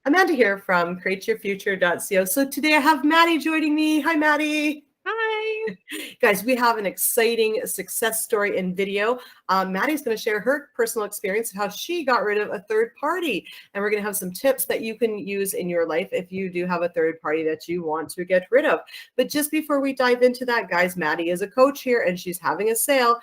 Amanda here from createyourfuture.co. So today I have Maddy joining me. Hi, Maddy. Hi. Guys, we have an exciting success story in video. Maddy's going to share her personal experience of how she got rid of a third party. And we're going to have some tips that you can use in your life if you do have a third party that you want to get rid of. But just before we dive into that, guys, Maddy is a coach here and she's having a sale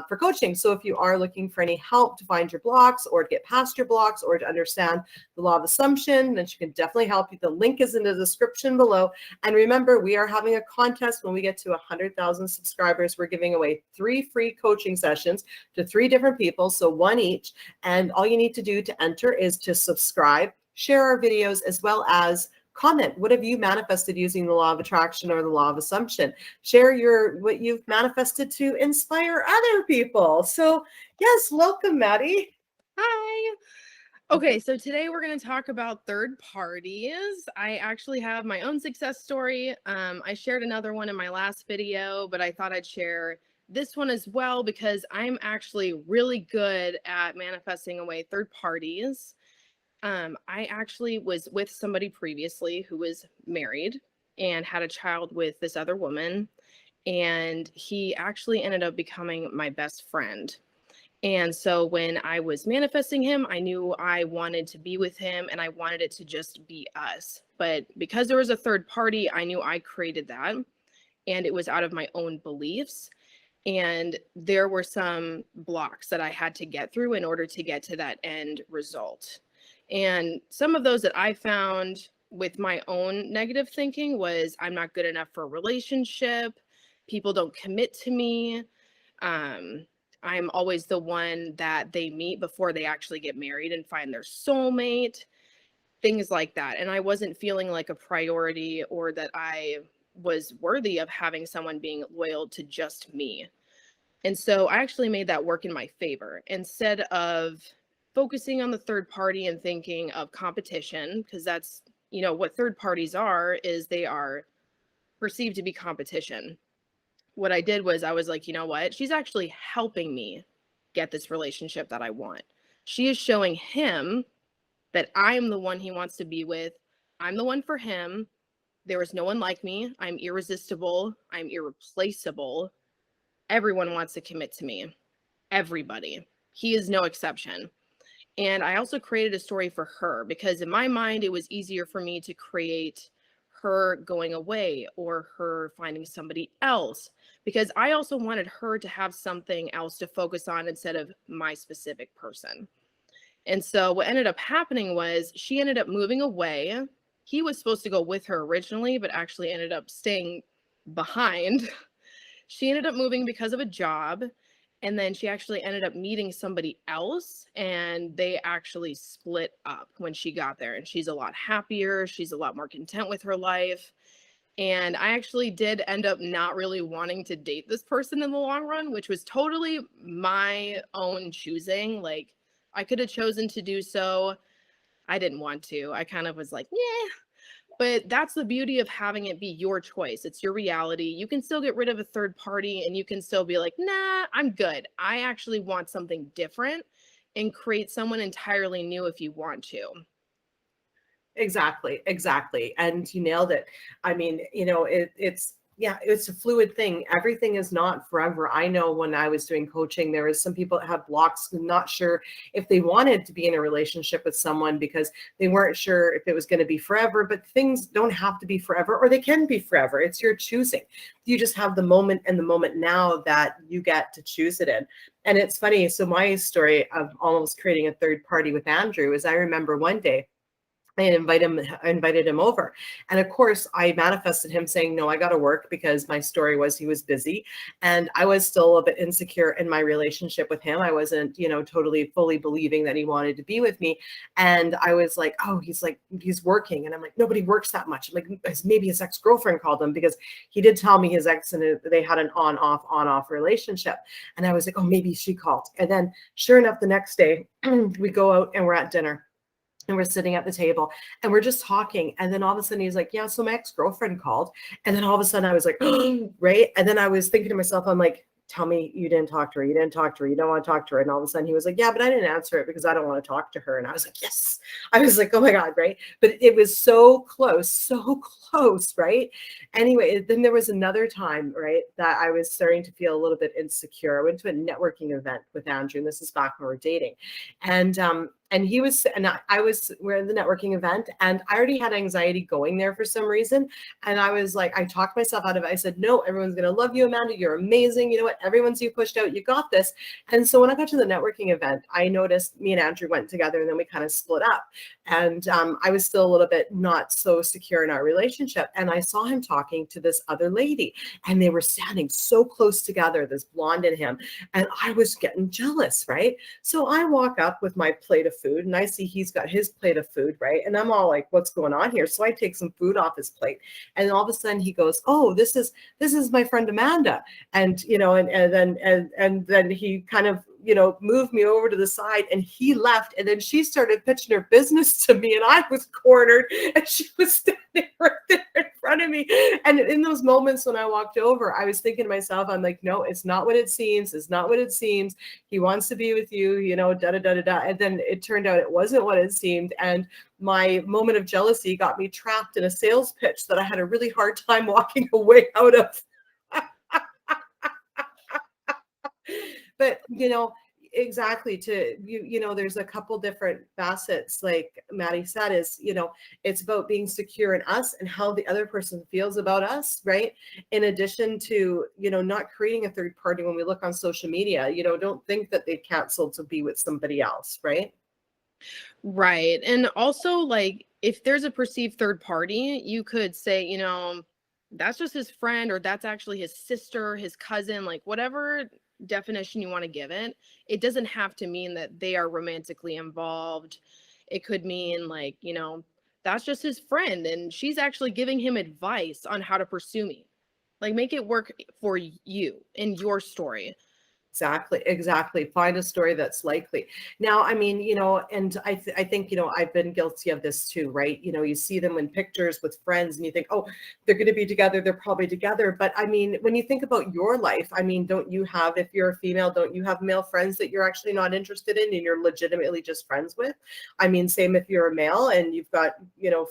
for coaching. So if you are looking for any help to find your blocks or to get past your blocks or to understand the law of assumption, then she can definitely help you. The link is in the description below. And remember, we are having a contest. When we get to 100,000 subscribers, we're giving away 3 free coaching sessions to 3 different people, so 1 each. And all you need to do to enter is to subscribe, share our videos, as well as comment. What have you manifested using the law of attraction or the law of assumption? Share what you've manifested to inspire other people. So yes, welcome, Maddy. Hi. Okay, so today we're going to talk about third parties. I actually have my own success story. I shared another one in my last video, but I thought I'd share this one as well because I'm actually really good at manifesting away third parties. I actually was with somebody previously who was married and had a child with this other woman, and he actually ended up becoming my best friend. And so when I was manifesting him, I knew I wanted to be with him and I wanted it to just be us. But because there was a third party, I knew I created that and it was out of my own beliefs. And there were some blocks that I had to get through in order to get to that end result. And some of those that I found with my own negative thinking was I'm not good enough for a relationship. People don't commit to me. I'm always the one that they meet before they actually get married and find their soulmate, things like that. And I wasn't feeling like a priority or that I was worthy of having someone being loyal to just me. And so I actually made that work in my favor. Instead of focusing on the third party and thinking of competition, because that's, what third parties are, is they are perceived to be competition. What I did was I was like, you know what? She's actually helping me get this relationship that I want. She is showing him that I'm the one he wants to be with. I'm the one for him. There is no one like me. I'm irresistible. I'm irreplaceable. Everyone wants to commit to me. Everybody. He is no exception. And I also created a story for her because in my mind, it was easier for me to create her going away or her finding somebody else, because I also wanted her to have something else to focus on instead of my specific person. And so what ended up happening was she ended up moving away. He was supposed to go with her originally, but actually ended up staying behind. She ended up moving because of a job. And then she actually ended up meeting somebody else and they actually split up when she got there. And she's a lot happier. She's a lot more content with her life. And I actually did end up not really wanting to date this person in the long run, which was totally my own choosing. Like, I could have chosen to do so. I didn't want to. I kind of was like, yeah. But that's the beauty of having it be your choice. It's your reality. You can still get rid of a third party and you can still be like, nah, I'm good. I actually want something different and create someone entirely new if you want to. Exactly. And you nailed it. I mean, it's a fluid thing. Everything is not forever. I know when I was doing coaching, there was some people that have blocks, not sure if they wanted to be in a relationship with someone because they weren't sure if it was going to be forever, but things don't have to be forever, or they can be forever. It's your choosing. You just have the moment and the moment now that you get to choose it in. And it's funny. So my story of almost creating a third party with Andrew is I remember one day I invited him over. And of course, I manifested him saying, no, I got to work, because my story was he was busy. And I was still a bit insecure in my relationship with him. I wasn't, totally fully believing that he wanted to be with me. And I was like, oh, he's working. And I'm like, nobody works that much. I'm like, maybe his ex-girlfriend called him, because he did tell me his ex and they had an on-off relationship. And I was like, oh, maybe she called. And then sure enough, the next day we go out and we're at dinner. And we're sitting at the table and we're just talking. And then all of a sudden he's like, yeah, so my ex-girlfriend called. And then all of a sudden I was like, oh, right. And then I was thinking to myself, I'm like, tell me you didn't talk to her. You didn't talk to her. You don't want to talk to her. And all of a sudden he was like, yeah, but I didn't answer it because I don't want to talk to her. And I was like, yes. I was like, oh my God, right? But it was so close, right? Anyway, then there was another time, right, that I was starting to feel a little bit insecure. I went to a networking event with Andrew, and this is back when we were dating. And he was, and I was, we're at the networking event, and I already had anxiety going there for some reason. And I was like, I talked myself out of it. I said, no, everyone's going to love you, Amanda. You're amazing. You know what? Everyone's you pushed out. You got this. And so when I got to the networking event, I noticed me and Andrew went together, and then we kind of split up. And I was still a little bit not so secure in our relationship. And I saw him talking to this other lady, and they were standing so close together, this blonde and him. And I was getting jealous, right? So I walk up with my plate of food, and I see he's got his plate of food, right? And I'm all like, what's going on here? So I take some food off his plate, and all of a sudden he goes, oh, this is my friend Amanda. And and then he kind of moved me over to the side, and he left. And then she started pitching her business to me, and I was cornered, and she was standing right there in front of me. And in those moments when I walked over, I was thinking to myself, I'm like, no, it's not what it seems. It's not what it seems. He wants to be with you, da da da da da. And then it turned out it wasn't what it seemed. And my moment of jealousy got me trapped in a sales pitch that I had a really hard time walking away out of. But exactly, there's a couple different facets, like Maddy said, is it's about being secure in us and how the other person feels about us, right? In addition to not creating a third party. When we look on social media, don't think that they canceled to be with somebody else, right? Right. And also, like, if there's a perceived third party, you could say, that's just his friend, or that's actually his sister, his cousin, like whatever definition you want to give it. It doesn't have to mean that they are romantically involved. It could mean like, that's just his friend, and she's actually giving him advice on how to pursue me. Like, make it work for you in your story. Exactly. Find a story that's likely. Now, I mean, and I think, I've been guilty of this too, right? You see them in pictures with friends and you think, oh, they're going to be together. They're probably together. But I mean, when you think about your life, I mean, don't you have, if you're a female, don't you have male friends that you're actually not interested in and you're legitimately just friends with? I mean, same if you're a male and you've got,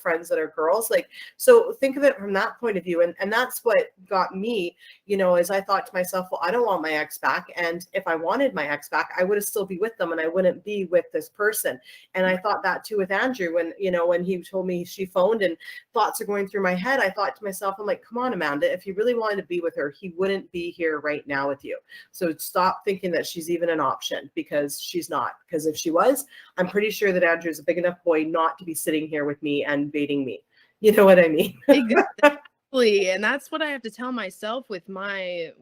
friends that are girls. Like, so think of it from that point of view. And that's what got me, as I thought to myself, well, I don't want my ex back. And if I wanted my ex back, I would have still be with them, and I wouldn't be with this person. And I thought that too with Andrew, when he told me she phoned and thoughts are going through my head. I thought to myself, I'm like, come on, Amanda, if you really wanted to be with her, he wouldn't be here right now with you. So stop thinking that she's even an option, because she's not. Because if she was, I'm pretty sure that Andrew's a big enough boy not to be sitting here with me and baiting me. You know what I mean? Exactly. And that's what I have to tell myself with my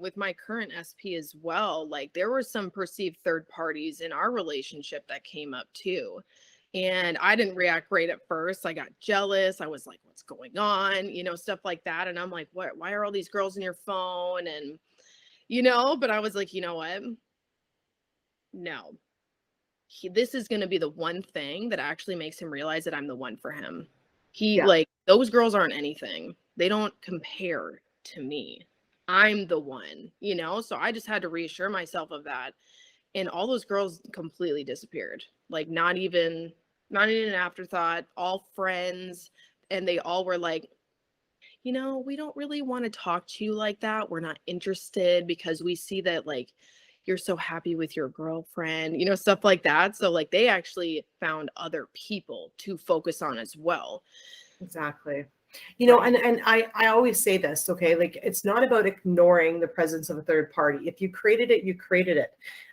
current SP as well. Like, there were some perceived third parties in our relationship that came up too. And I didn't react great at first. I got jealous. I was like, what's going on? Stuff like that. And I'm like, what, why are all these girls in your phone? And, but I was like, you know what? No, this is going to be the one thing that actually makes him realize that I'm the one for him. Like, those girls aren't anything. They don't compare to me. I'm the one, So I just had to reassure myself of that. And all those girls completely disappeared. Like, not even an afterthought, all friends. And they all were like, we don't really want to talk to you like that. We're not interested because we see that, like, you're so happy with your girlfriend, stuff like that. So, like, they actually found other people to focus on as well. Exactly. Right. And I always say this, okay, like, it's not about ignoring the presence of a third party. If you created it, you created it.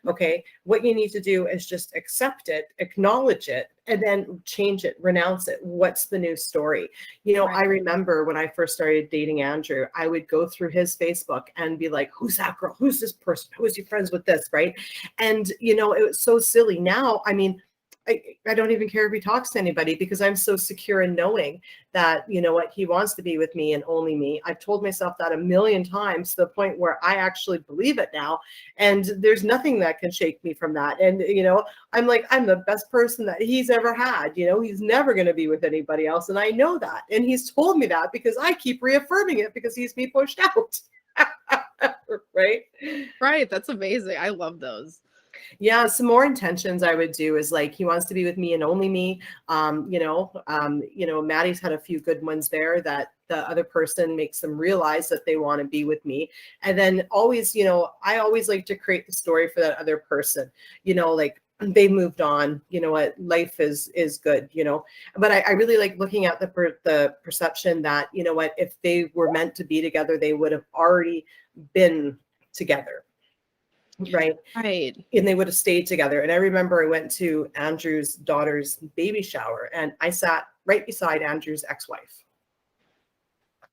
Okay. What you need to do is just accept it, acknowledge it, and then change it, renounce it. What's the new story? Right. I remember when I first started dating Andrew, I would go through his Facebook and be like, who's that girl? Who's this person? Who is he friends with this? Right. And, it was so silly. Now, I mean, I don't even care if he talks to anybody, because I'm so secure in knowing that, what, he wants to be with me and only me. I've told myself that a million times, to the point where I actually believe it now. And there's nothing that can shake me from that. And, I'm like, I'm the best person that he's ever had. He's never going to be with anybody else. And I know that. And he's told me that because I keep reaffirming it, because he's me pushed out. Right? Right. That's amazing. I love those. Yeah, some more intentions I would do is like he wants to be with me and only me. Maddy's had a few good ones there that the other person makes them realize that they want to be with me. And then always, I always like to create the story for that other person, like they moved on, what life is good, but I really like looking at the perception that, what, if they were meant to be together, they would have already been together. Right. Right. And they would have stayed together. And I remember I went to Andrew's daughter's baby shower and I sat right beside Andrew's ex-wife.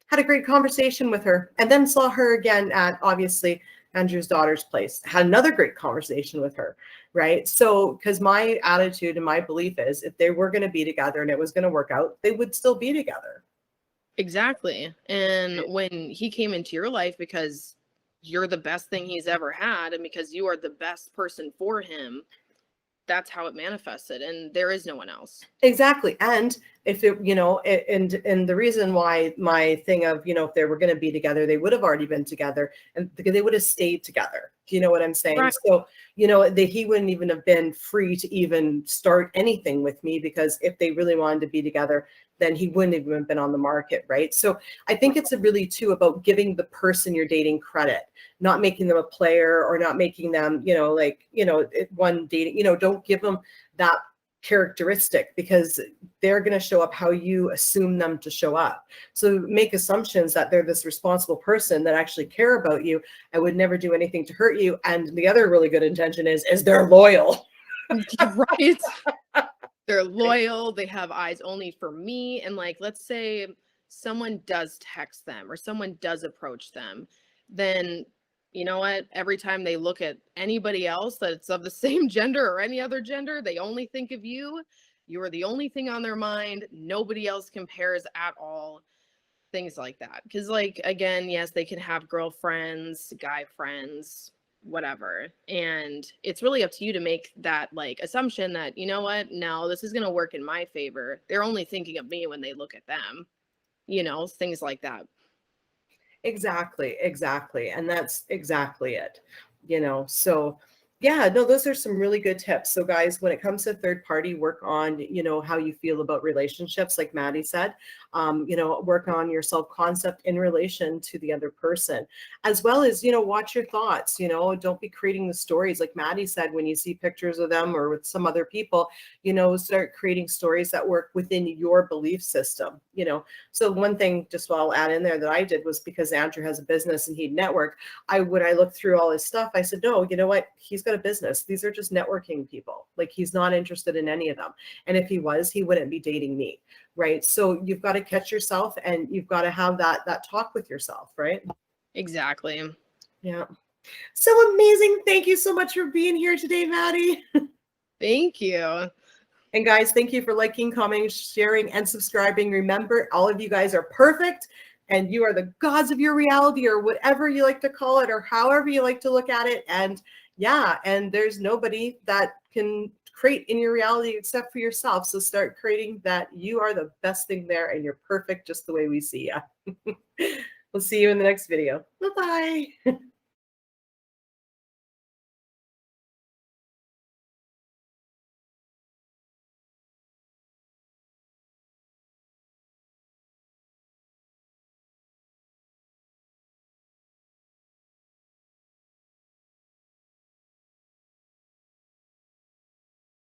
Had a great conversation with her and then saw her again at obviously Andrew's daughter's place. Had another great conversation with her. Right. So because my attitude and my belief is if they were going to be together and it was going to work out, they would still be together. Exactly. And when he came into your life because you're the best thing he's ever had and because you are the best person for him, that's how it manifested, and there is no one else. Exactly. And if it, and the reason why my thing of, if they were going to be together, they would have already been together and because they would have stayed together. Do you know what I'm saying? Right. So, he wouldn't even have been free to even start anything with me because if they really wanted to be together, then he wouldn't have even been on the market. Right. So I think it's really too about giving the person you're dating credit, not making them a player or not making them, one dating, don't give them that characteristic because they're going to show up how you assume them to show up. So make assumptions that they're this responsible person that actually care about you and would never do anything to hurt you. And the other really good intention is they're loyal. Right. They're loyal. They have eyes only for me. And like, let's say someone does text them or someone does approach them, then you know what? Every time they look at anybody else that's of the same gender or any other gender, they only think of you. You are the only thing on their mind. Nobody else compares at all. Things like that. Because, like, again, yes, they can have girlfriends, guy friends, whatever. And it's really up to you to make that, like, assumption that, you know what? No, this is going to work in my favor. They're only thinking of me when they look at them. Things like that. Exactly. And that's exactly it, so yeah, no, those are some really good tips. So guys, when it comes to third party, work on, how you feel about relationships, like Maddy said, work on your self-concept in relation to the other person, as well as, watch your thoughts, don't be creating the stories. Like Maddy said, when you see pictures of them or with some other people, start creating stories that work within your belief system, So one thing just I'll add in there that I did was because Andrew has a business and he'd network, when I looked through all his stuff, I said, no, you know what? He's got a business. These are just networking people. Like he's not interested in any of them. And if he was, he wouldn't be dating me. Right. So you've got to catch yourself and you've got to have that talk with yourself. Right. Exactly. Yeah. So amazing. Thank you so much for being here today, Maddy. Thank you. And guys, thank you for liking, commenting, sharing, and subscribing. Remember, all of you guys are perfect and you are the gods of your reality, or whatever you like to call it, or however you like to look at it. And yeah, and there's nobody that can create in your reality except for yourself. So start creating that you are the best thing there and you're perfect just the way we see you. We'll see you in the next video. Bye-bye.